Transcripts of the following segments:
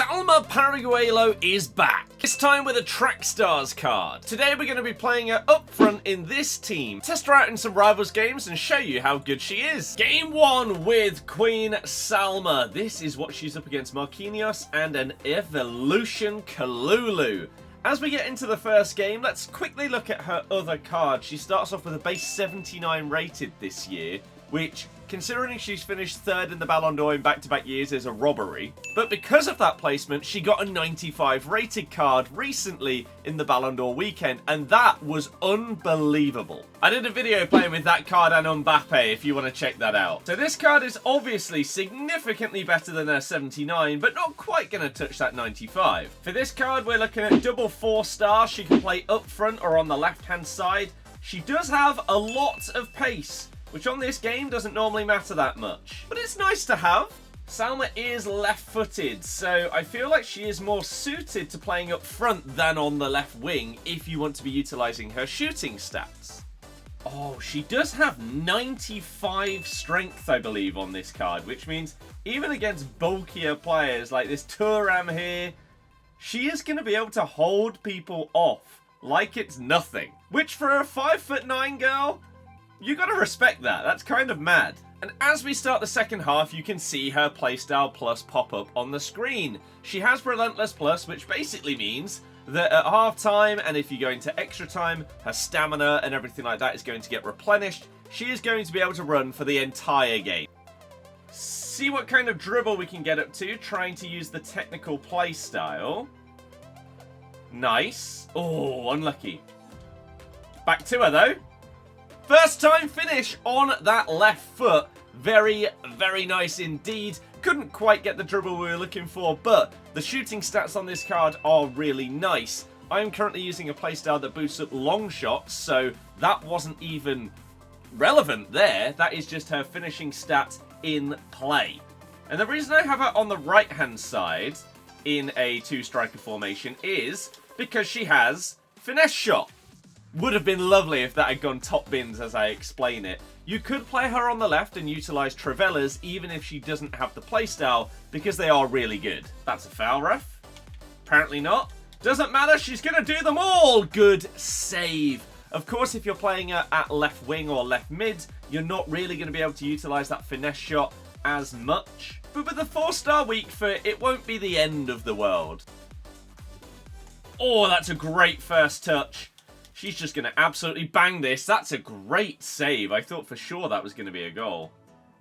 Salma Paralluelo is back, this time with a Track Stars card. Today we're going to be playing her up front in this team, test her out in some Rivals games and show you how good she is. Game 1 with Queen Salma. This is what she's up against, Marquinhos and an Evolution Kalulu. As we get into the first game, let's quickly look at her other card. She starts off with a base 79 rated this year, which, considering she's finished third in the Ballon d'Or in back-to-back years, is a robbery. But because of that placement, she got a 95 rated card recently in the Ballon d'Or weekend, and that was unbelievable. I did a video playing with that card and Mbappe if you want to check that out. So this card is obviously significantly better than her 79, but not quite going to touch that 95. For this card, we're looking at double 4-star. She can play up front or on the left-hand side. She does have a lot of pace, which on this game doesn't normally matter that much. But it's nice to have. Salma is left-footed, so I feel like she is more suited to playing up front than on the left wing if you want to be utilising her shooting stats. Oh, she does have 95 strength, I believe, on this card, which means even against bulkier players like this Thuram here, she is going to be able to hold people off like it's nothing. Which for a 5'9" girl, you gotta respect that. That's kind of mad. And as we start the second half, you can see her playstyle plus pop up on the screen. She has Relentless Plus, which basically means that at half time, and if you go into extra time, her stamina and everything like that is going to get replenished. She is going to be able to run for the entire game. See what kind of dribble we can get up to, trying to use the technical playstyle. Nice. Oh, unlucky. Back to her though. First time finish on that left foot. Very, very nice indeed. Couldn't quite get the dribble we were looking for, but the shooting stats on this card are really nice. I am currently using a playstyle that boosts up long shots, so that wasn't even relevant there. That is just her finishing stat in play. And the reason I have her on the right-hand side in a two-striker formation is because she has Finesse Shot. Would have been lovely if that had gone top bins as I explain it. You could play her on the left and utilise Travellas even if she doesn't have the playstyle, because they are really good. That's a foul, ref. Apparently not. Doesn't matter, she's going to do them all. Good save. Of course, if you're playing her at left wing or left mid, you're not really going to be able to utilise that finesse shot as much. But with a 4-star weak foot, it won't be the end of the world. Oh, that's a great first touch. She's just going to absolutely bang this. That's a great save. I thought for sure that was going to be a goal.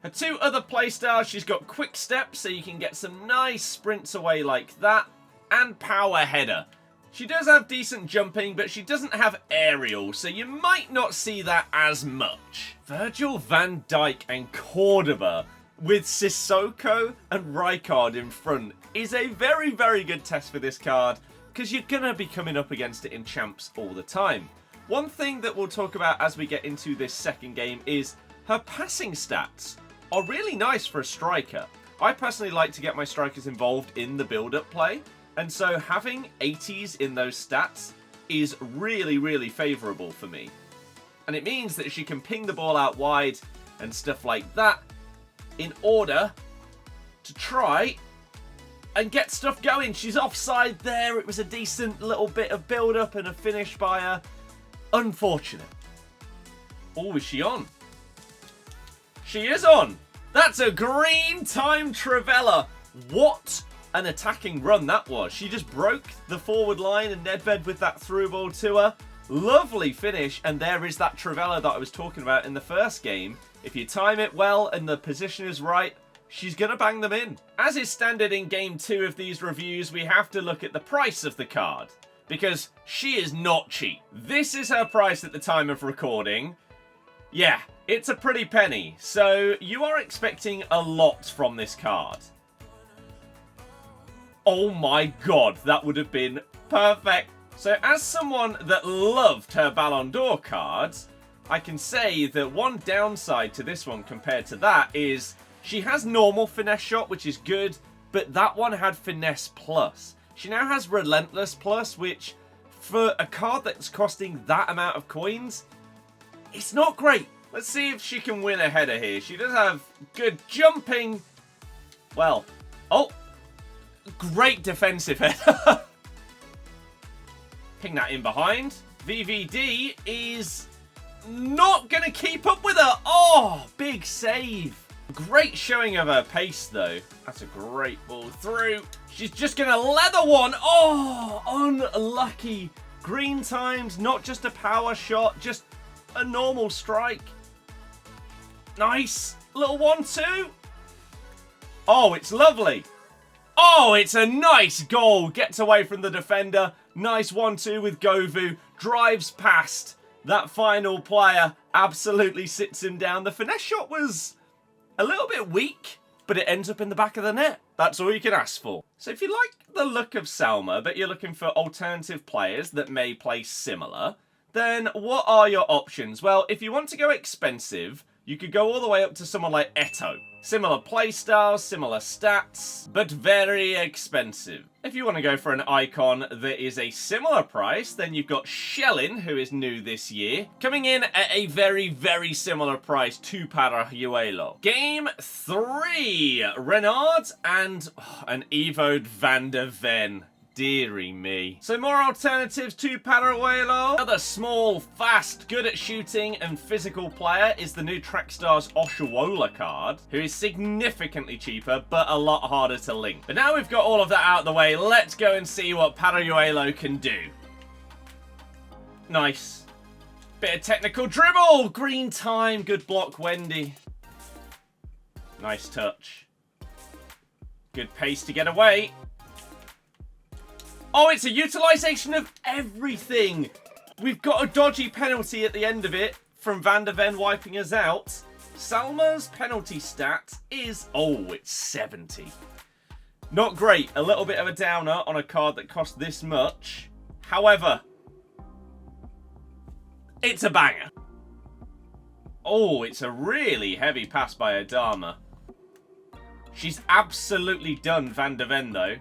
Her two other playstyles, she's got quick step, so you can get some nice sprints away like that, and power header. She does have decent jumping, but she doesn't have aerial, so you might not see that as much. Virgil van Dijk and Cordoba with Sissoko and Rijkaard in front is a very, very good test for this card, because you're going to be coming up against it in champs all the time. One thing that we'll talk about as we get into this second game is her passing stats are really nice for a striker. I personally like to get my strikers involved in the build-up play, and so having 80s in those stats is really, really favourable for me. And it means that she can ping the ball out wide and stuff like that in order to try and get stuff going. She's offside there. It was a decent little bit of build-up and a finish by her. Unfortunate. Oh, is she on? She is on. That's a green time Trivella. What an attacking run that was. She just broke the forward line and Nedved with that through ball to her. Lovely finish. And there is that Trivella that I was talking about in the first game. If you time it well and the position is right, she's going to bang them in. As is standard in Game 2 of these reviews, we have to look at the price of the card, because she is not cheap. This is her price at the time of recording. Yeah, it's a pretty penny, so you are expecting a lot from this card. Oh my god, that would have been perfect. So as someone that loved her Ballon d'Or cards, I can say that one downside to this one compared to that is she has normal finesse shot, which is good, but that one had finesse plus. She now has Relentless Plus, which for a card that's costing that amount of coins, it's not great. Let's see if she can win a header here. She does have good jumping. Well, oh, Great defensive header. Ping that in behind. VVD is not going to keep up with her. Oh, big save. Great showing of her pace, though. That's a great ball through. She's just going to leather one. Oh, unlucky. Green times, not just a power shot, just a normal strike. Nice. Little 1-2. Oh, it's lovely. Oh, it's a nice goal. Gets away from the defender. Nice 1-2 with Govu. Drives past that final player. Absolutely sits him down. The finesse shot was a little bit weak, but it ends up in the back of the net. That's all you can ask for. So if you like the look of Salma, but you're looking for alternative players that may play similar, then what are your options? Well, if you want to go expensive, you could go all the way up to someone like Eto. Similar playstyles, similar stats, but very expensive. If you want to go for an icon that is a similar price, then you've got Shellin, who is new this year, coming in at a very, very similar price to Paralluelo. Game 3, Renard and an Evoed Van der Ven. Deary me. So more alternatives to Paralluelo. Another small, fast, good at shooting and physical player is the new Trackstars Oshawola card, who is significantly cheaper but a lot harder to link. But now we've got all of that out of the way, let's go and see what Paralluelo can do. Nice. Bit of technical dribble. Green time. Good block, Wendy. Nice touch. Good pace to get away. Oh, it's a utilisation of everything. We've got a dodgy penalty at the end of it from Van der Ven wiping us out. Salma's penalty stat is, oh, it's 70. Not great. A little bit of a downer on a card that cost this much. However, it's a banger. Oh, it's a really heavy pass by Adama. She's absolutely done Van der Ven, though.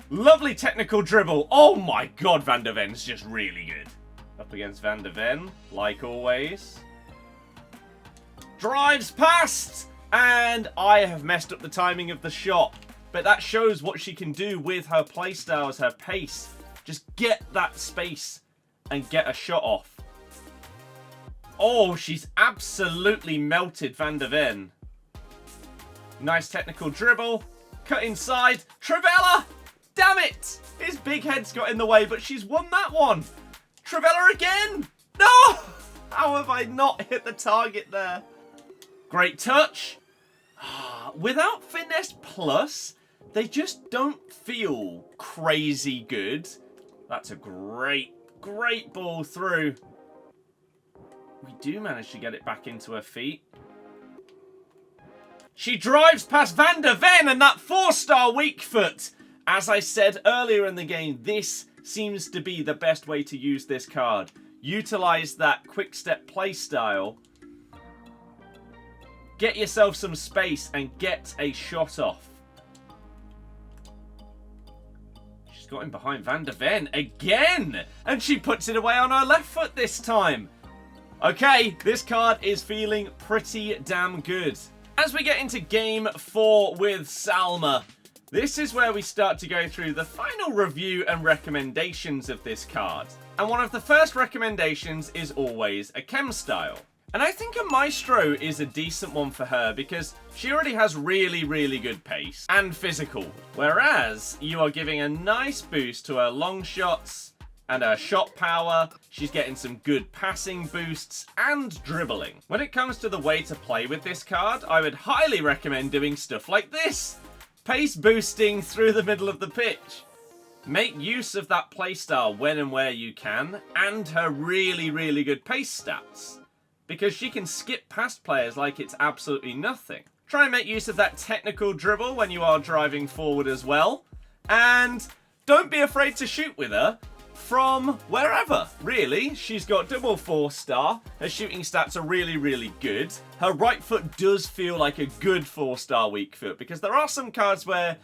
Lovely technical dribble. Oh my god, Van der Ven's just really good. Up against Van der Ven, like always. Drives past! And I have messed up the timing of the shot. But that shows what she can do with her playstyles, her pace. Just get that space and get a shot off. Oh, she's absolutely melted Van der Ven. Nice technical dribble. Cut inside. Trivella! Damn it! His big head's got in the way, but she's won that one. Trivella again! No! How have I not hit the target there? Great touch. Without Finesse Plus, they just don't feel crazy good. That's a great, great ball through. We do manage to get it back into her feet. She drives past Van der Ven and that 4-star weak foot. As I said earlier in the game, this seems to be the best way to use this card. Utilize that quick step play style. Get yourself some space and get a shot off. She's got him behind Van der Ven again. And she puts it away on her left foot this time. Okay, this card is feeling pretty damn good. As we get into game 4 with Salma, this is where we start to go through the final review and recommendations of this card. And one of the first recommendations is always a chem style. And I think a Maestro is a decent one for her because she already has really, really good pace and physical. Whereas you are giving a nice boost to her long shots and her shot power. She's getting some good passing boosts and dribbling. When it comes to the way to play with this card, I would highly recommend doing stuff like this. Pace boosting through the middle of the pitch. Make use of that playstyle when and where you can, and her really, really good pace stats. Because she can skip past players like it's absolutely nothing. Try and make use of that technical dribble when you are driving forward as well. And don't be afraid to shoot with her from wherever, really. She's got double 4-star. Her shooting stats are really, really good. Her right foot does feel like a good 4-star weak foot, because there are some cards where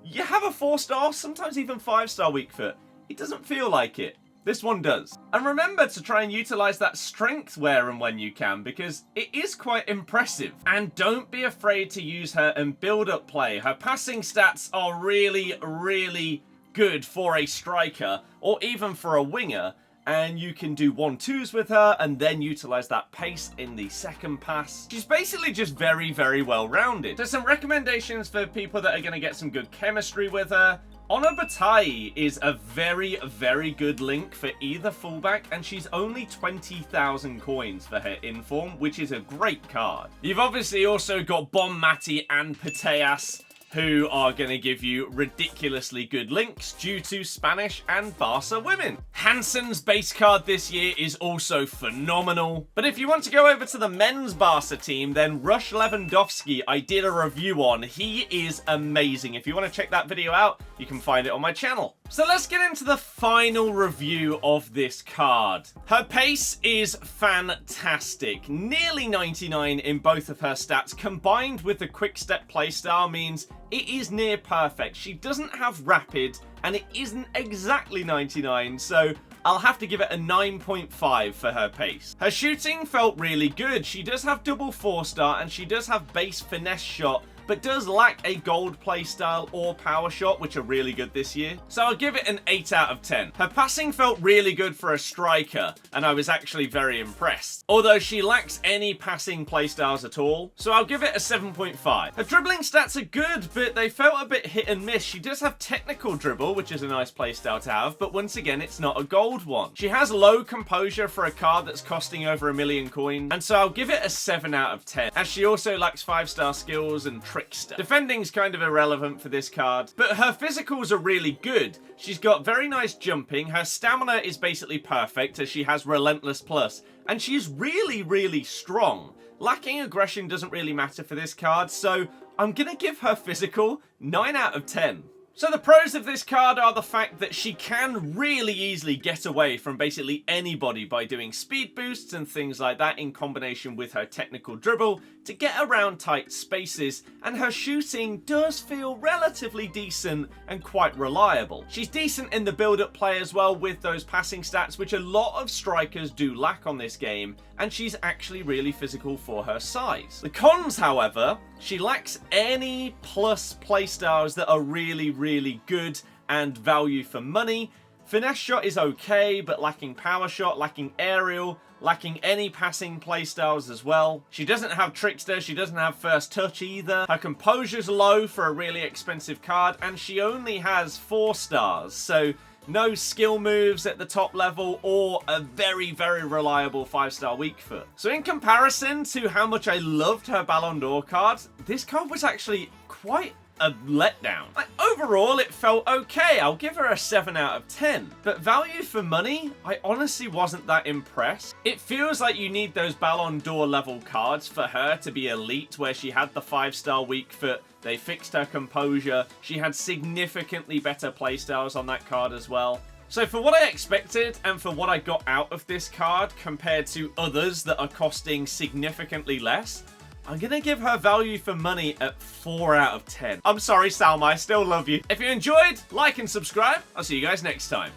you have a 4-star, sometimes even 5-star weak foot. It doesn't feel like it. This one does. And remember to try and utilize that strength where and when you can, because it is quite impressive. And don't be afraid to use her in build-up play. Her passing stats are really, really good for a striker or even for a winger. And you can do 1-2s with her and then utilize that pace in the second pass. She's basically just very, very well-rounded. So some recommendations for people that are going to get some good chemistry with her. Ona Bataille is a very, very good link for either fullback, and she's only 20,000 coins for her inform, which is a great card. You've obviously also got Bonmati and Putellas, who are going to give you ridiculously good links due to Spanish and Barca women. Hansen's base card this year is also phenomenal. But if you want to go over to the men's Barca team, then Rush Lewandowski I did a review on. He is amazing. If you want to check that video out, you can find it on my channel. So let's get into the final review of this card. Her pace is fantastic. Nearly 99 in both of her stats, combined with the quick step playstyle means it is near perfect. She doesn't have rapid, and it isn't exactly 99, so I'll have to give it a 9.5 for her pace. Her shooting felt really good. She does have double 4-star, and she does have base finesse shot, but does lack a gold playstyle or power shot, which are really good this year. So I'll give it an 8 out of 10. Her passing felt really good for a striker, and I was actually very impressed. Although she lacks any passing playstyles at all, so I'll give it a 7.5. Her dribbling stats are good, but they felt a bit hit and miss. She does have technical dribble, which is a nice playstyle to have, but once again, it's not a gold one. She has low composure for a card that's costing over 1 million coins, and so I'll give it a 7 out of 10, as she also lacks 5-star skills and trickster. Defending's kind of irrelevant for this card, but her physicals are really good. She's got very nice jumping, her stamina is basically perfect as she has Relentless Plus, and she's really, really strong. Lacking aggression doesn't really matter for this card, so I'm gonna give her physical 9 out of 10. So the pros of this card are the fact that she can really easily get away from basically anybody by doing speed boosts and things like that in combination with her technical dribble to get around tight spaces, and her shooting does feel relatively decent and quite reliable. She's decent in the build-up play as well with those passing stats, which a lot of strikers do lack on this game, and she's actually really physical for her size. The cons, however, she lacks any plus playstyles that are really, really good and value for money. Finesse shot is okay, but lacking power shot, lacking aerial, lacking any passing playstyles as well. She doesn't have trickster, she doesn't have first touch either. Her composure's low for a really expensive card, and she only has 4 stars, so no skill moves at the top level or a very, very reliable 5-star weak foot. So in comparison to how much I loved her Ballon d'Or card, this card was actually quite a letdown. Like, overall, it felt okay. I'll give her a 7 out of 10. But value for money, I honestly wasn't that impressed. It feels like you need those Ballon d'Or level cards for her to be elite, where she had the 5-star weak foot, they fixed her composure, she had significantly better playstyles on that card as well. So for what I expected and for what I got out of this card compared to others that are costing significantly less, I'm going to give her value for money at 4 out of 10. I'm sorry, Salma, I still love you. If you enjoyed, like and subscribe. I'll see you guys next time.